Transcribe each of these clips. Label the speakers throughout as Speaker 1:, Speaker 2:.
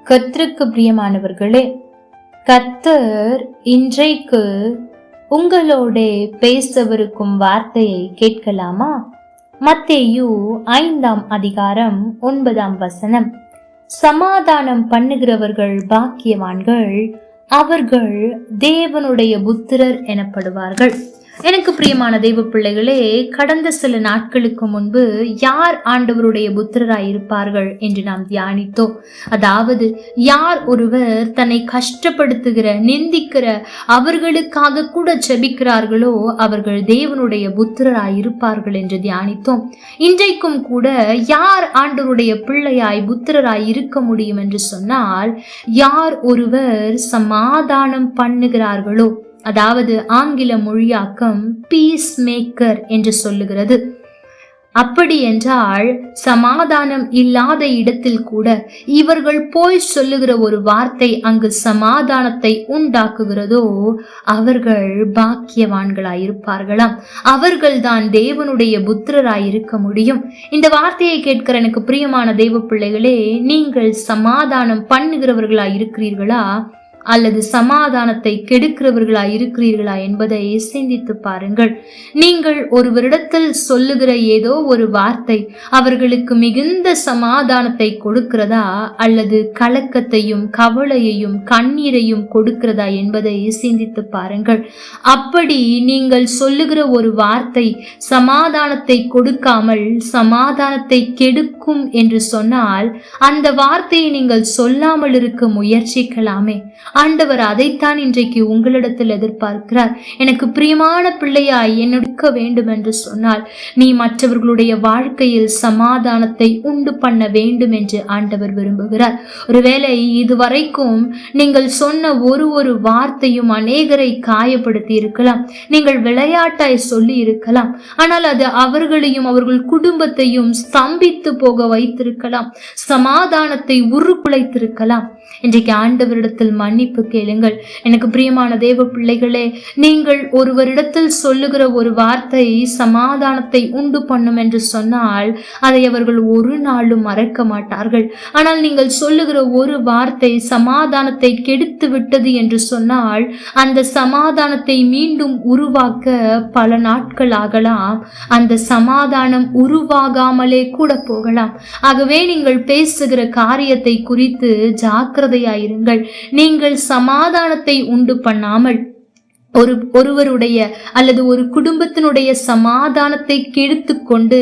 Speaker 1: கர்த்தருக்கு பிரியமானவர்களே, கர்த்தர் இன்றைக்கு உங்களோட பேசவிருக்கும் வார்த்தையை கேட்கலாமா? மத்தேயு 5ஆம் அதிகாரம் 9ஆம் வசனம். சமாதானம் பண்ணுகிறவர்கள் பாக்கியவான்கள், அவர்கள் தேவனுடைய புத்திரர் எனப்படுவார்கள். எனக்கு பிரியமான தெய்வ பிள்ளைகளே, கடந்த சில நாட்களுக்கு முன்பு யார் ஆண்டவருடைய புத்திரராய் இருப்பார்கள் என்று நாம் தியானித்தோம். அதாவது யார் ஒருவர் தன்னை கஷ்டப்படுத்துகிற, நிந்திக்கிற, அவர்களுக்காக கூட ஜெபிக்கிறார்களோ அவர்கள் தேவனுடைய புத்திரராய் இருப்பார்கள் என்று தியானித்தோம். இன்றைக்கும் கூட யார் ஆண்டவருடைய பிள்ளையாய் புத்திரராய் இருக்க முடியும் என்று சொன்னால், யார் ஒருவர் சமாதானம் பண்ணுகிறார்களோ, அதாவது ஆங்கில மொழியாக்கம் பீஸ் மேக்கர் என்று சொல்லுகிறது. அப்படி என்றால் சமாதானம் இல்லாத இடத்தில் கூட இவர்கள் போய் சொல்லுகிற ஒரு வார்த்தை அங்கு சமாதானத்தை உண்டாக்குகிறதோ அவர்கள் பாக்கியவான்களாயிருப்பார்களாம். அவர்கள்தான் தேவனுடைய புத்திரராய் இருக்க முடியும். இந்த வார்த்தையை கேட்கிற எனக்கு பிரியமான தெய்வ பிள்ளைகளே, நீங்கள் சமாதானம் பண்ணுகிறவர்களாய் இருக்கிறீர்களா அல்லது சமாதானத்தை கெடுக்கிறவர்களா இருக்கிறீர்களா என்பதை சிந்தித்து பாருங்கள். நீங்கள் ஒருவரிடத்தில் சொல்லுகிற ஏதோ ஒரு வார்த்தை அவர்களுக்கு மிகுந்த சமாதானத்தை கொடுக்கிறதா அல்லது கலக்கத்தையும் கவலையையும் கண்ணீரையும் கொடுக்கிறதா என்பதை சிந்தித்து பாருங்கள். அப்படி நீங்கள் சொல்லுகிற ஒரு வார்த்தை சமாதானத்தை கொடுக்காமல் சமாதானத்தை கெடுக்கும் என்று சொன்னால் அந்த வார்த்தையை நீங்கள் சொல்லாமல் இருக்க முயற்சிக்கலாமே. ஆண்டவர் அதைத்தான் இன்றைக்கு உங்களிடத்தில் எதிர்பார்க்கிறார். எனக்கு பிரியமான பிள்ளையாய் என்னுக்க வேண்டும் என்று சொன்னால் நீ மற்றவர்களுடைய வாழ்க்கையில் சமாதானத்தை உண்டு பண்ண வேண்டும் என்று ஆண்டவர் விரும்புகிறார். ஒருவேளை இதுவரைக்கும் நீங்கள் சொன்ன ஒரு வார்த்தையும் அநேகரை காயப்படுத்தி இருக்கலாம். நீங்கள் விளையாட்டாய் சொல்லி இருக்கலாம். ஆனால் அது அவர்களையும் அவர்கள் குடும்பத்தையும் ஸ்தம்பித்து போக வைத்திருக்கலாம். சமாதானத்தை உருக்குலைத்திருக்கலாம். இன்றைக்கு ஆண்டவரிடத்தில் மன்னிப்பு கேளுங்கள். எனக்கு பிரியமான தேவ பிள்ளைகளே, நீங்கள் ஒருவரிடத்தில் சொல்லுகிற ஒரு வார்த்தை சமாதானத்தை உண்டு பண்ணும் என்று சொன்னால் அதை அவர்கள் ஒரு நாளும் மறக்க மாட்டார்கள். ஆனால் நீங்கள் சொல்லுகிற ஒரு வார்த்தை சமாதானத்தை கெடுத்து விட்டது என்று சொன்னால் அந்த சமாதானத்தை மீண்டும் உருவாக்க பல நாட்கள் ஆகலாம். அந்த சமாதானம் உருவாகாமலே கூட போகலாம். ஆகவே நீங்கள் பேசுகிற காரியத்தை குறித்து ஜாக்கிரதையாயிருங்கள். நீங்கள் சமாதானத்தை உண்டு பண்ணாமல் ஒருவருடைய அல்லது ஒரு குடும்பத்தினுடைய சமாதானத்தை கெடுத்து கொண்டு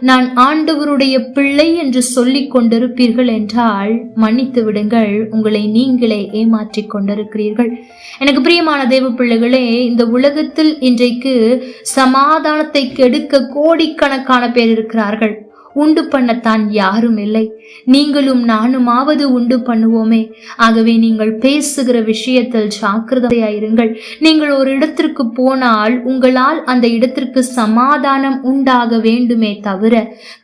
Speaker 1: நான் ஆண்டவருடைய பிள்ளை என்று சொல்லிக் கொண்டிருப்பீர்கள் என்றால் மன்னித்து விடுங்கள், உங்களை நீங்களே ஏமாற்றிக் கொண்டிருக்கிறீர்கள். எனக்கு பிரியமான தேவ பிள்ளைகளே, இந்த உலகத்தில் இன்றைக்கு சமாதானத்தை கெடுக்க கோடிக்கணக்கான பேர் இருக்கிறார்கள். உண்டு பண்ணத்தான் யாரும் இல்லை. நீங்களும் நானுமாவது உண்டு பண்ணுவோமே. ஆகவே நீங்கள் பேசுகிற விஷயத்தில் ஜாக்கிரதையாயிருங்கள். நீங்கள் ஒரு இடத்திற்கு போனால் உங்களால் அந்த இடத்திற்கு சமாதானம் உண்டாக வேண்டுமே தவிர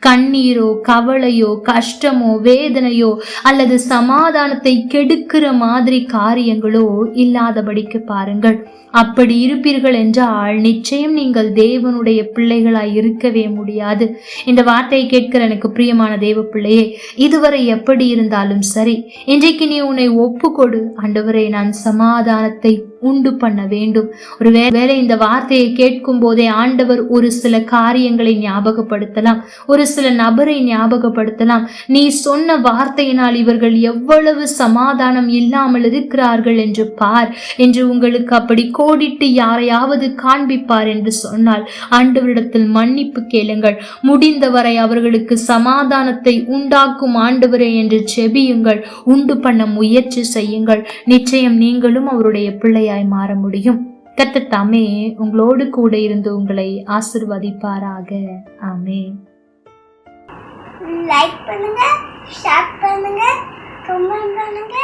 Speaker 1: கண்ணீரோ கவலையோ கஷ்டமோ வேதனையோ அல்லது சமாதானத்தை கெடுக்கிற மாதிரி காரியங்களோ இல்லாதபடிக்கு பாருங்கள். அப்படி இருப்பீர்கள் என்றால் நிச்சயம் நீங்கள் தேவனுடைய பிள்ளைகளாய் இருக்கவே முடியாது. இந்த வார்த்தையை கேட்கிற எனக்கு பிரியமான தேவ பிள்ளையே, இதுவரை எப்படி இருந்தாலும் சரி, இன்றைக்கு நீ உன்னை ஒப்புக்கொடு. ஆண்டவரே, நான் சமாதானத்தை உண்டு பண்ண வேண்டும். ஒரு வேளை இந்த வார்த்தையை கேட்கும் போதே ஆண்டவர் ஒரு சில காரியங்களை ஞாபகப்படுத்தலாம், ஒரு சில நபரை ஞாபகப்படுத்தலாம். நீ சொன்ன வார்த்தையினால் இவர்கள் எவ்வளவு சமாதானம் இல்லாமல் இருக்கிறார்கள் என்று பார் என்று உங்களுக்கு அப்படி கோடிட்டு யாரையாவது காண்பிப்பார் என்று சொன்னால் ஆண்டவரிடத்தில் மன்னிப்பு கேளுங்கள். முடிந்தவரை அவர்களுக்கு சமாதானத்தை உண்டாக்கும் ஆண்டவரே என்று செபியுங்கள். உண்டு பண்ண முயற்சி செய்யுங்கள். நிச்சயம் நீங்களும் அவருடைய பிள்ளையாய் மாற முடியும். கர்த்தர் தாமே உங்களோடு கூட இருந்து உங்களை ஆசீர்வதிப்பாராக. ஆமென்.
Speaker 2: லைக் பண்ணுங்க, ஷேர் பண்ணுங்க, கமெண்ட் பண்ணுங்க.